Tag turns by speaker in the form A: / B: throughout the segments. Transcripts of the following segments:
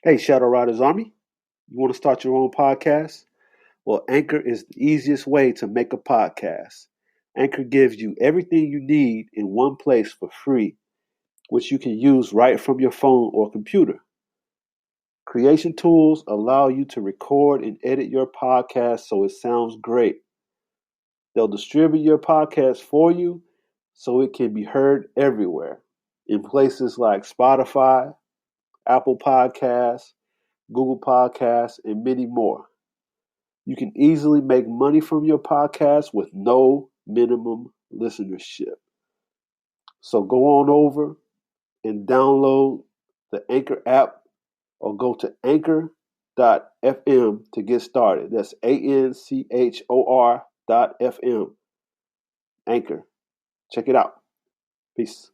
A: Hey, Shadow Riders Army, you want to start your own podcast? Well, Anchor is the easiest way to make a podcast. Anchor gives you everything you need in one place for free, which you can use right from your phone or computer. Creation tools allow you to record and edit your podcast so it sounds great. They'll distribute your podcast for you so it can be heard everywhere in places like Spotify, Apple Podcasts, Google Podcasts, and many more. You can easily make money from your podcast with no minimum listenership. So go on over and download the Anchor app or go to anchor.fm to get started. That's ANCHOR.FM. Anchor. Check it out. Peace.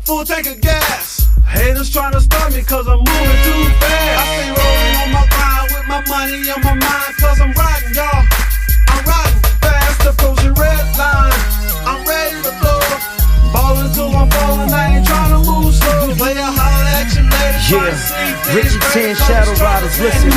B: Full tank of gas. Haters trying to stop me cause I'm moving too fast. I stay rolling on my grind with my money on my mind cause I'm riding, y'all. I'm riding fast, approaching red line. I'm ready to blow. Ballin' till I'm falling, I ain't trying to move slow. Play a holler at you later.
C: Yeah, Richard 10 Shadow Riders, listen.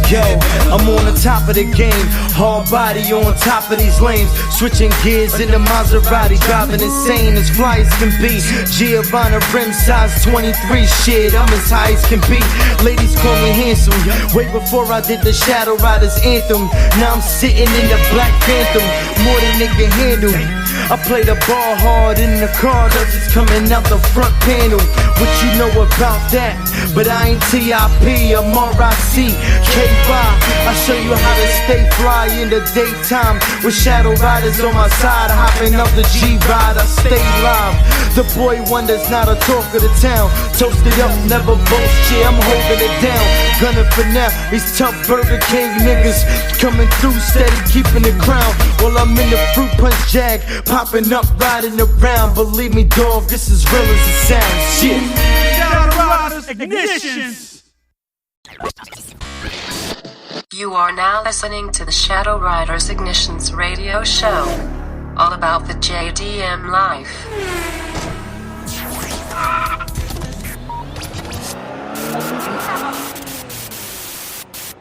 C: Yo, I'm on the top of the game. Hard body on top of these lanes. Switching gears in the Maserati. Driving insane as fly as can be. Giovanna rim size 23. Shit, I'm as high as can be. Ladies call me handsome. Way before I did the Shadow Riders anthem. Now I'm sitting in the Black Phantom. More than they can handle. I play the ball hard in the car, that's just coming out the front panel. What you know about that? But I ain't TIP, I'm RIC, KY. I show you how to stay fly in the daytime with Shadow Riders on my side, hopping up the G-Ride, I stay live. The boy wonder's not a talk of the town. Toasted up, never boast, yeah, I'm holding it down. Gunning for now, these tough Burger King niggas coming through steady, keeping the crown. While I'm in the fruit punch jag, popping up, riding around. Believe me, dog, this is real as it sounds. Shit.
B: Shadow Riders Ignitions.
D: You are now listening to the Shadow Riders Ignitions radio show. All about the JDM life.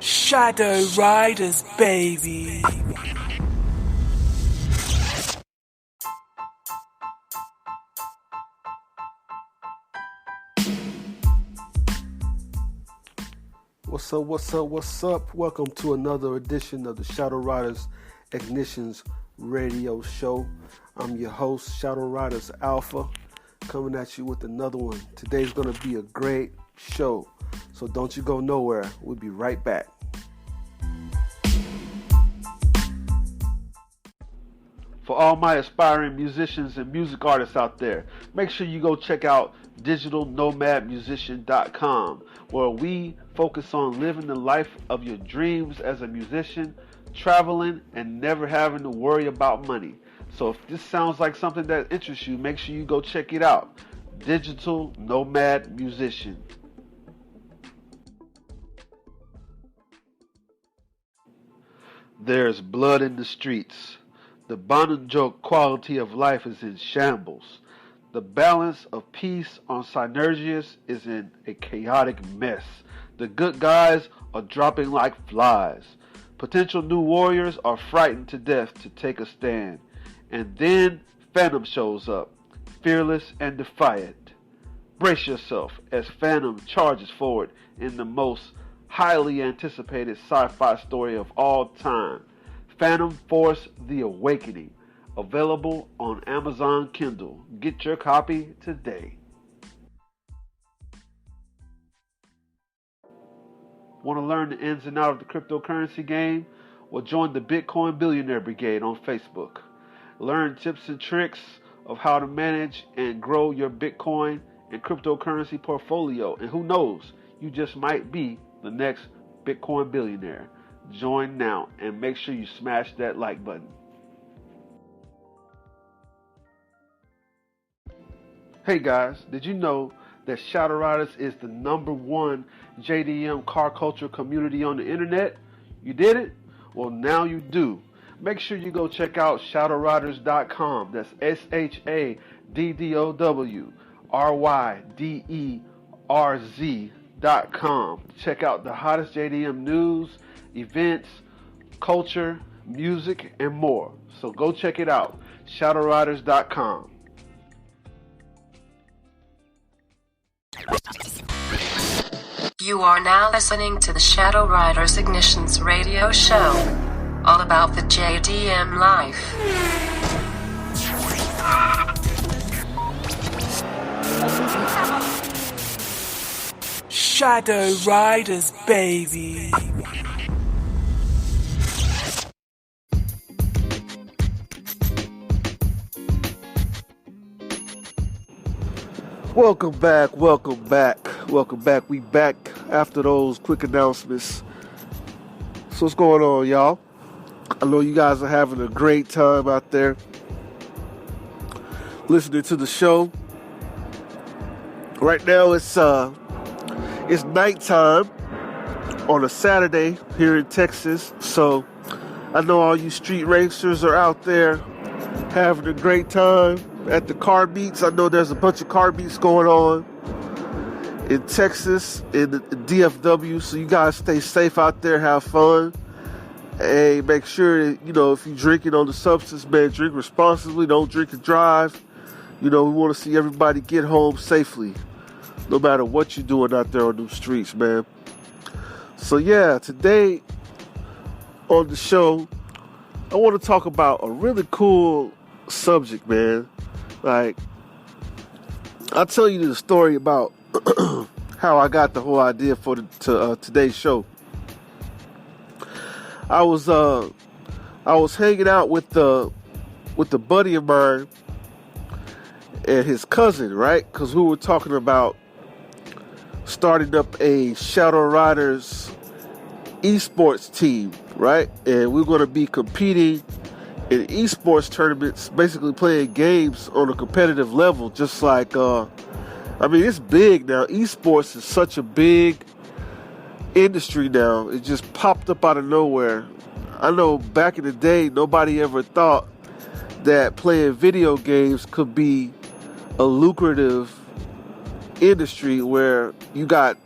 E: Shadow Riders, baby.
A: What's up? Welcome to another edition of the Shadow Riders Ignitions radio show. I'm your host, Shadow Riders Alpha, coming at you with another one. Today's going to be a great show, so don't you go nowhere. We'll be right back. For all my aspiring musicians and music artists out there, make sure you go check out digitalnomadmusician.com, where we focus on living the life of your dreams as a musician, traveling, and never having to worry about money. So if this sounds like something that interests you, make sure you go check it out. Digital Nomad Musician. There's blood in the streets. The Bonanjoke quality of life is in shambles. The balance of peace on Synergius is in a chaotic mess. The good guys are dropping like flies. Potential new warriors are frightened to death to take a stand. And then Phantom shows up, fearless and defiant. Brace yourself as Phantom charges forward in the most highly anticipated sci-fi story of all time. Phantom Force: The Awakening, available on Amazon Kindle. Get your copy today. Want to learn the ins and outs of the cryptocurrency game? or join the Bitcoin Billionaire Brigade on Facebook. Learn tips and tricks of how to manage and grow your Bitcoin and cryptocurrency portfolio. And who knows, you just might be the next Bitcoin billionaire. Join now and make sure you smash that like button. Hey guys, did you know that Shadow Riders is the #1 JDM car culture community on the internet? You did it? Well, now you do. Make sure you go check out shadowriders.com. That's SHADDOWRYDERZ.com. Check out the hottest JDM news, events, culture, music, and more. So go check it out. shadowriders.com.
D: You are now listening to the Shadow Riders Ignitions radio show, all about the JDM life.
E: Shadow Riders, baby.
A: Welcome back. We back after those quick announcements. So what's going on, y'all? I know you guys are having a great time out there listening to the show. Right now it's nighttime on a Saturday here in Texas. So I know all you street racers are out there having a great time at the car meets. I know there's a bunch of car meets going on in Texas, in the DFW, so you guys stay safe out there, have fun. Hey, make sure, if you're drinking on the substance, man, drink responsibly, don't drink and drive. We want to see everybody get home safely, no matter what you're doing out there on those streets, man. So yeah, today on the show, I want to talk about a really cool subject, man. Like, I'll tell you the story about how I got the whole idea for today's show. I was hanging out with a buddy of mine and his cousin, right? Because we were talking about starting up a Shadow Riders eSports team, right? And we're going to be competing in eSports tournaments, basically playing games on a competitive level, just like, it's big now. Esports is such a big industry now. It just popped up out of nowhere. I know back in the day, nobody ever thought that playing video games could be a lucrative industry where you got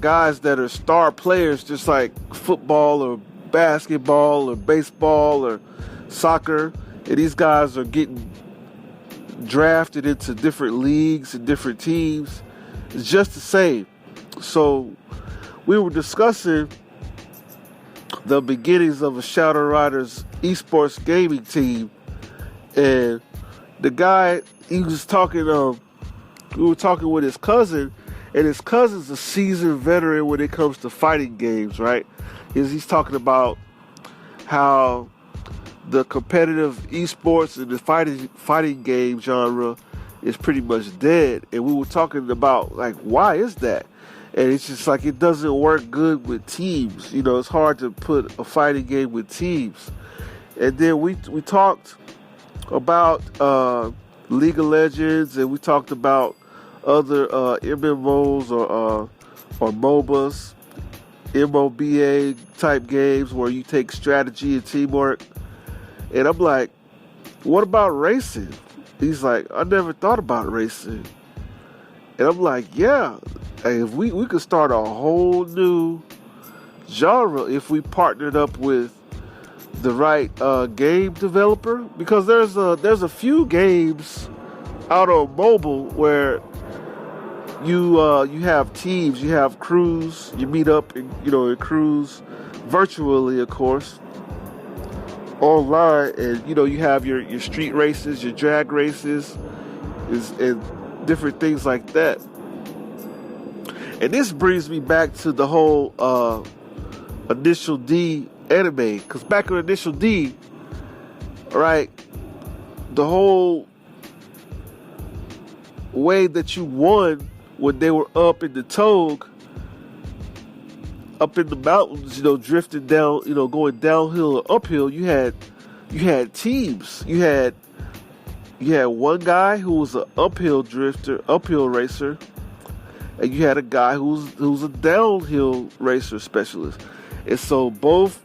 A: guys that are star players, just like football or basketball or baseball or soccer, and these guys are getting drafted into different leagues and different teams. It's just the same. So we were discussing the beginnings of a Shadow Riders esports gaming team, and the guy, he was talking, we were talking with his cousin, and his cousin's a seasoned veteran when it comes to fighting games, right? He's talking about how the competitive esports and the fighting game genre is pretty much dead. And we were talking about, like, why is that? And it's just like, it doesn't work good with teams. It's hard to put a fighting game with teams. And then we talked about League of Legends, and we talked about other MMOs or MOBAs, MOBA type games where you take strategy and teamwork. And I'm like, what about racing? He's like, I never thought about racing. And I'm like, yeah, if we could start a whole new genre if we partnered up with the right game developer, because there's a few games out on mobile where you have teams, you have crews, you meet up in crews virtually, of course, online, and you have your street races, your drag races, and different things like that. And this brings me back to the whole Initial D anime. Because back in Initial D, right, the whole way that you won when they were up in the Togue, up in the mountains, drifting down, going downhill or uphill, you had teams. You had one guy who was an uphill drifter, uphill racer, and you had a guy who's a downhill racer specialist. And so both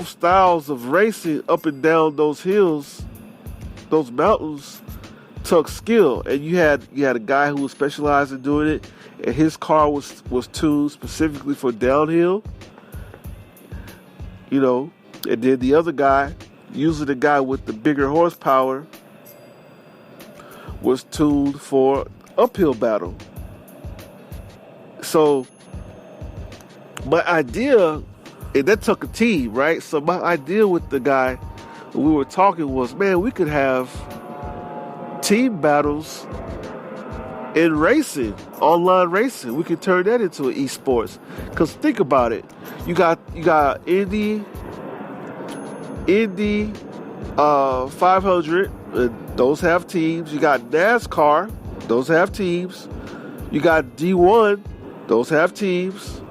A: styles of racing up and down those hills, those mountains, took skill. And you had a guy who was specialized in doing it, and his car was tuned specifically for downhill. And then the other guy, usually the guy with the bigger horsepower, was tuned for uphill battle. So my idea, and that took a team, right? So my idea with the guy when we were talking was, man, we could have team battles in racing, online racing. We could turn that into an eSports. Because think about it. You got Indy 500, those have teams. You got NASCAR, those have teams. You got D1, those have teams.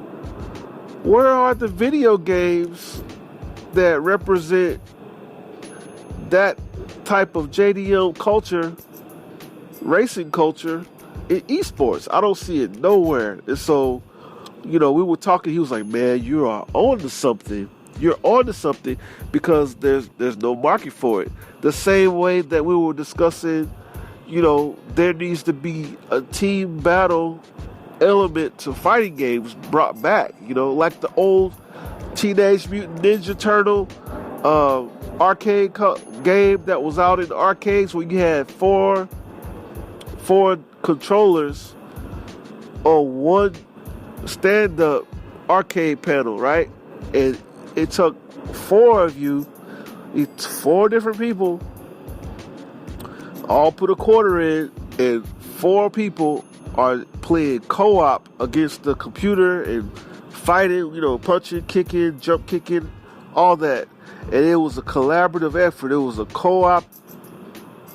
A: Where are the video games that represent that type of JDM culture, racing culture, in esports? I don't see it nowhere. And so, we were talking, he was like, man, you are on to something. You're on to something, because there's no market for it. The same way that we were discussing, there needs to be a team battle element to fighting games brought back, like the old Teenage Mutant Ninja Turtle arcade game that was out in the arcades, where you had four controllers on one stand-up arcade panel, right? And it took four of you, four different people, all put a quarter in, and four people are playing co-op against the computer and fighting, punching, kicking, jump kicking, all that. And it was a collaborative effort. It was a co-op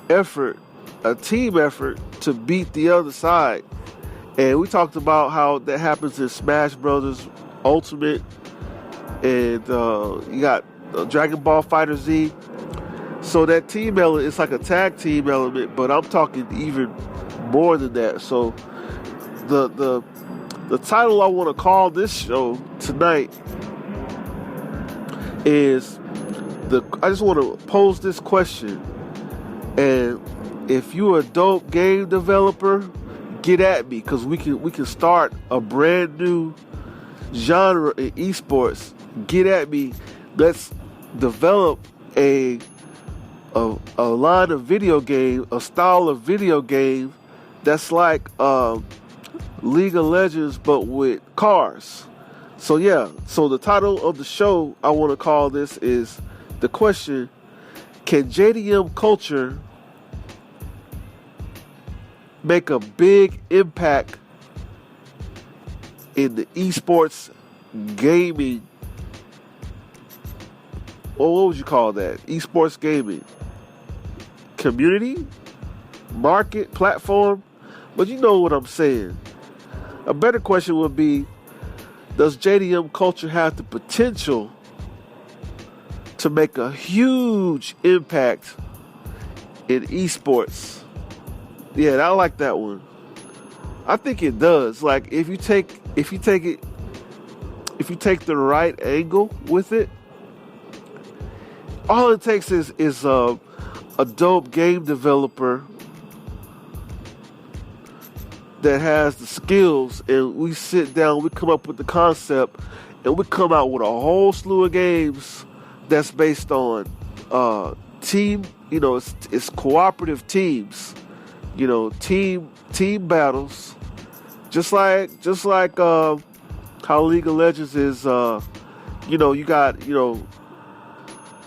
A: effort, a team effort to beat the other side. And we talked about how that happens in Smash Brothers Ultimate, and you got Dragon Ball Fighter Z. So that team element, it's like a tag team element, but I'm talking even more than that. So the title I want to call this show tonight is I just want to pose this question, and if you're a dope game developer, get at me, because we can start a brand new genre in esports. Get at me. Let's develop a line of video game, a style of video game that's like League of Legends but with cars. So the title of the show I want to call this is the question: can JDM Culture make a big impact in the esports gaming? Or what would you call that? Esports gaming community, market, platform? But you know what I'm saying. A better question would be, does JDM Culture have the potential to make a huge impact in esports? Yeah, I like that one. I think it does. Like if you take the right angle with it, all it takes is a dope game developer that has the skills, and we sit down, we come up with the concept, and we come out with a whole slew of games that's based on team. It's cooperative teams. Team battles, just like how League of Legends is. You got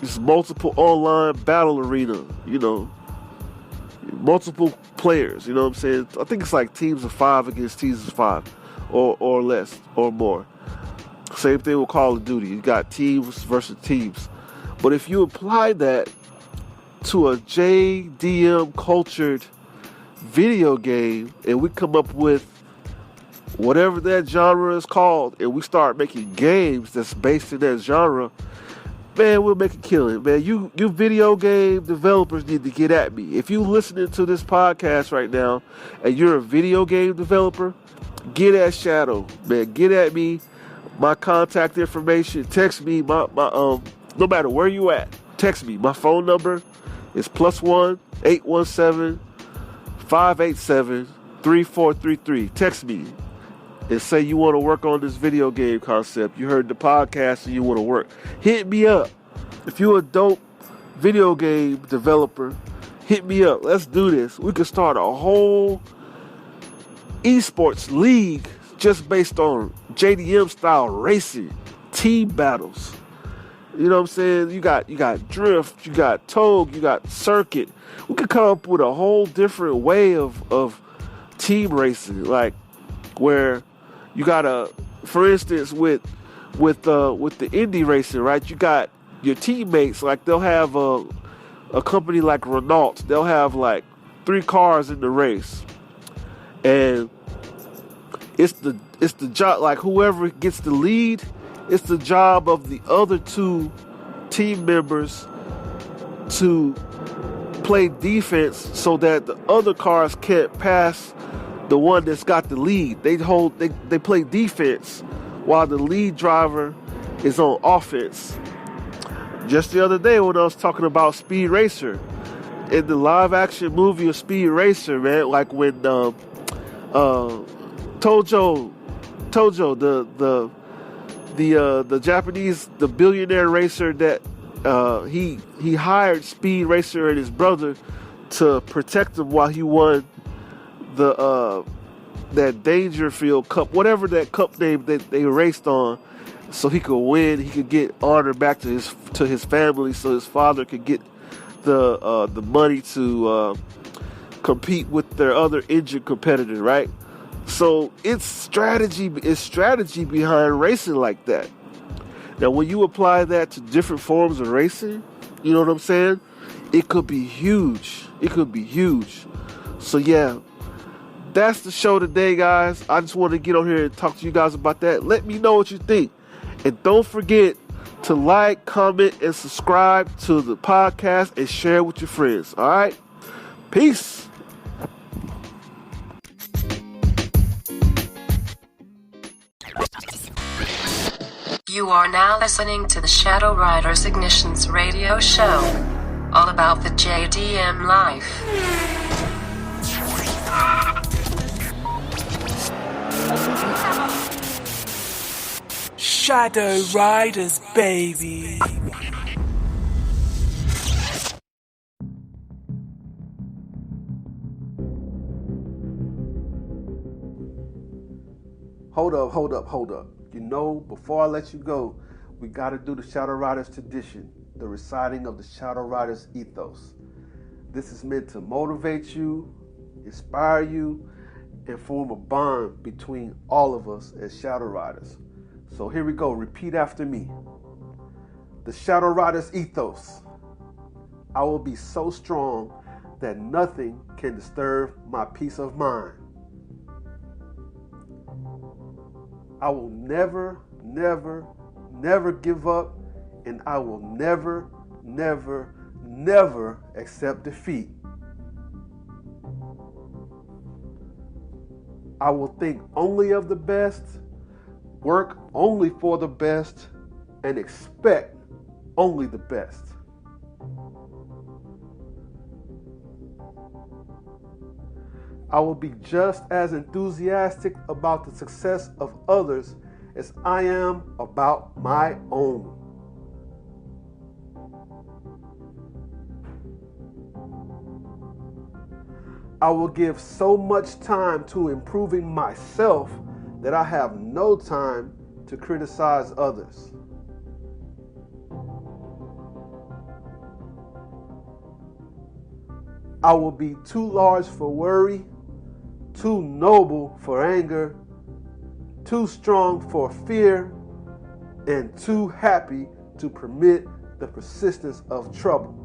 A: it's multiple online battle arena. Multiple players. You know what I'm saying? I think it's like teams of 5 against teams of 5. or less or more. Same thing with Call of Duty. You got teams versus teams. But if you apply that to a JDM cultured video game and we come up with whatever that genre is called and we start making games that's based in that genre, man, we'll make a killing. Man, you video game developers need to get at me. If you listening to this podcast right now and you're a video game developer, get at Shadow, man. Get at me. My contact information. Text me. My no matter where you at, text me. My phone number is +1 817 587 3433. Text me and say you want to work on this video game concept. You heard the podcast and you want to work. Hit me up. If you're a dope video game developer, hit me up. Let's do this. We could start a whole eSports league just based on JDM style racing, team battles. You know what I'm saying? You got drift, you got togue, you got circuit. We could come up with a whole different way of team racing, like where you got for instance, with the indie racing, right? You got your teammates, like they'll have a company like Renault. They'll have like 3 cars in the race, and it's the job, like whoever gets the lead, it's the job of the other 2 team members to play defense so that the other cars can't pass the one that's got the lead. They play defense while the lead driver is on offense. Just the other day when I was talking about Speed Racer, in the live action movie of Speed Racer, man, like when Tojo, the Japanese, the billionaire racer that he hired Speed Racer and his brother to protect him while he won the that Dangerfield Cup, whatever that cup name that they raced on, so he could win. He could get honor back to his family, so his father could get the money to compete with their other injured competitor, right? So it's strategy behind racing like that. Now, when you apply that to different forms of racing, you know what I'm saying? It could be huge. It could be huge. So yeah, that's the show today, guys. I just want to get on here and talk to you guys about that. Let me know what you think. And don't forget to like, comment, and subscribe to the podcast and share with your friends. All right? Peace.
D: You are now listening to the Shadow Riders Ignitions radio show, all about the JDM life.
E: Shadow Riders, baby.
A: Hold up. You know, before I let you go, we got to do the Shadow Riders tradition, the reciting of the Shadow Riders ethos. This is meant to motivate you, inspire you, and form a bond between all of us as Shadow Riders. So here we go. Repeat after me. The Shadow Riders ethos. I will be so strong that nothing can disturb my peace of mind. I will never give up, and I will never accept defeat. I will think only of the best, work only for the best, and expect only the best. I will be just as enthusiastic about the success of others as I am about my own. I will give so much time to improving myself that I have no time to criticize others. I will be too large for worry, too noble for anger, too strong for fear, and too happy to permit the persistence of trouble.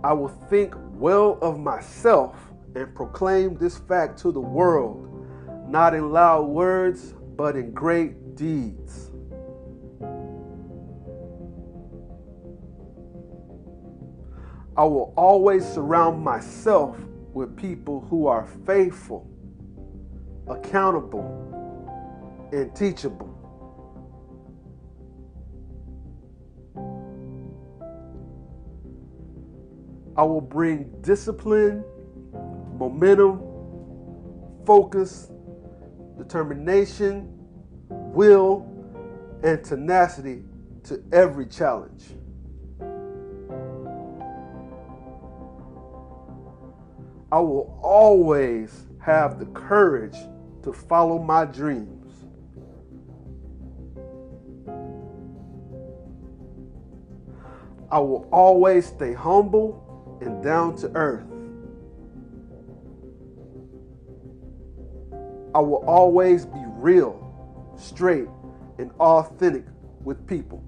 A: I will think well of myself and proclaim this fact to the world, not in loud words, but in great deeds. I will always surround myself with people who are faithful, accountable, and teachable. I will bring discipline, momentum, focus, determination, will, and tenacity to every challenge. I will always have the courage to follow my dreams. I will always stay humble and down to earth. I will always be real, straight, and authentic with people.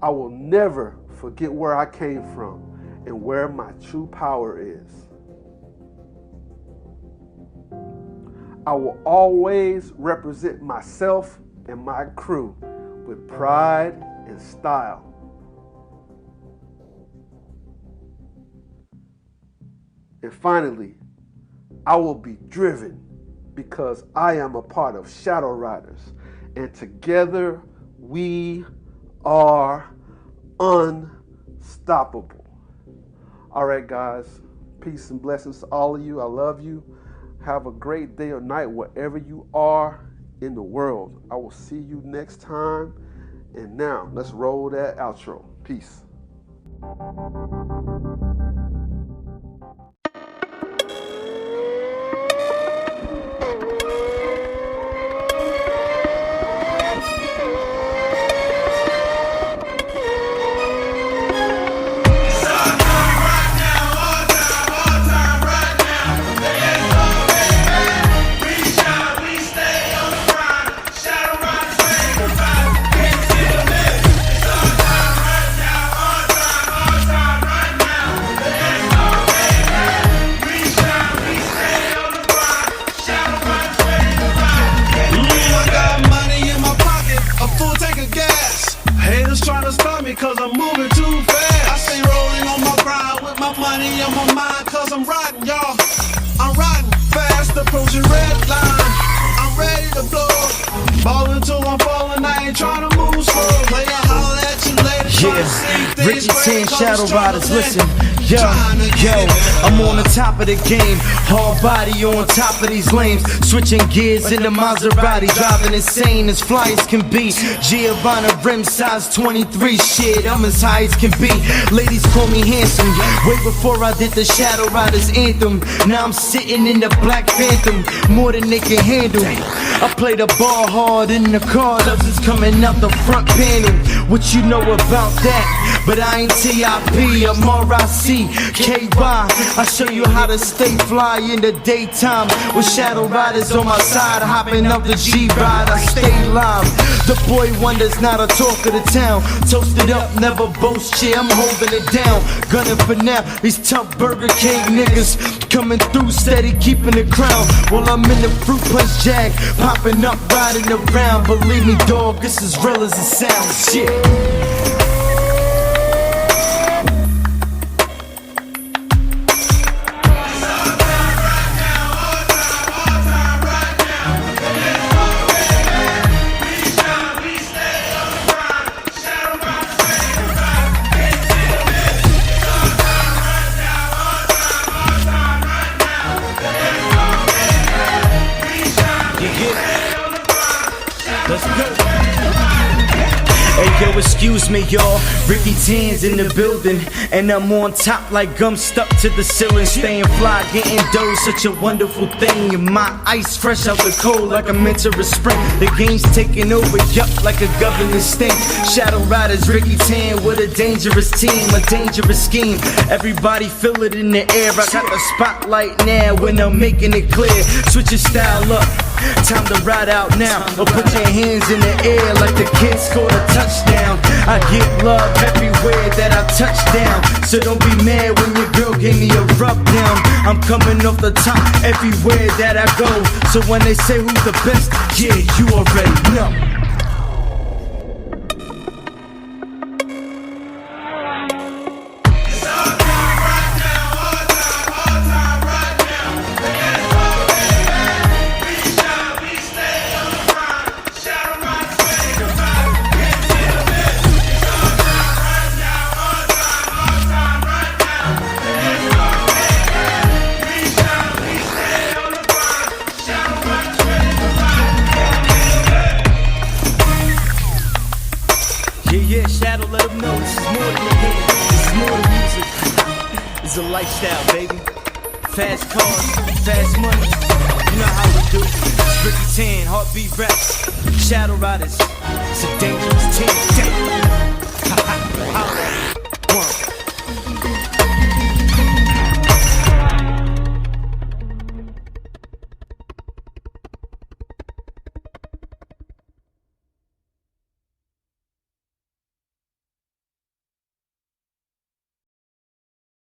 A: I will never forget where I came from and where my true power is. I will always represent myself and my crew with pride and style. And finally, I will be driven because I am a part of Shadow Riders, and together we are unstoppable. All right, guys, peace and blessings to all of you. I love you. Have a great day or night wherever you are in the world. I will see you next time. And now, let's roll that outro. Peace.
B: Cause I'm moving too fast. I stay rolling on my grind with my money on my mind. Cause I'm riding, y'all. I'm riding fast, approaching red line. I'm ready to blow. Ballin' till I'm falling, I ain't trying to move slow. Play a holler at you later.
C: Yeah, Ricky 10 Shadow Riders, listen. Yo, I'm on the top of the game. Hard body on top of these lanes. Switching gears in the Maserati. Driving insane as fly as can be. Giovanna rim size 23. Shit, I'm as high as can be. Ladies call me handsome. Way before I did the Shadow Riders anthem. Now I'm sitting in the Black Phantom. More than they can handle. I play the ball hard in the car. Loves is coming out the front panel. What you know about that? But I ain't TIP, I'm RIC. KY, I show you how to stay fly in the daytime. With Shadow Riders on my side, hopping up the G-Ride, I stay live. The boy wonder's not a talk of the town. Toasted up, never boast, yeah, I'm holding it down. Gunning for now, these tough Burger King niggas coming through steady, keeping the crown. While I'm in the fruit punch jag, popping up, riding around. Believe me, dog, this is real as it sounds. Shit. Let's go. Hey yo, excuse me, y'all. Ricky Tan's in the building, and I'm on top like gum stuck to the ceiling. Staying fly, getting dough, such a wonderful thing. And my ice fresh out the cold like I'm into a spring. The game's taking over, yup, like a government sting. Shadow Riders, Ricky Tan with a dangerous team, a dangerous scheme. Everybody feel it in the air. I got the spotlight now when I'm making it clear. Switch your style up, time to ride out now. Or put your hands in the air like the kids scored a touchdown. I get love everywhere that I touch down. So don't be mad when your girl gave me a rub down. I'm coming off the top everywhere that I go. So when they say who's the best, yeah, you already know. Yeah, Shadow, let them know this is more than a game. This is more than music. It's a lifestyle, baby. Fast cars, fast money. You know how we do. It's Ricky Tan, Heartbeat Reps, Shadow Riders. It's a dangerous team. One.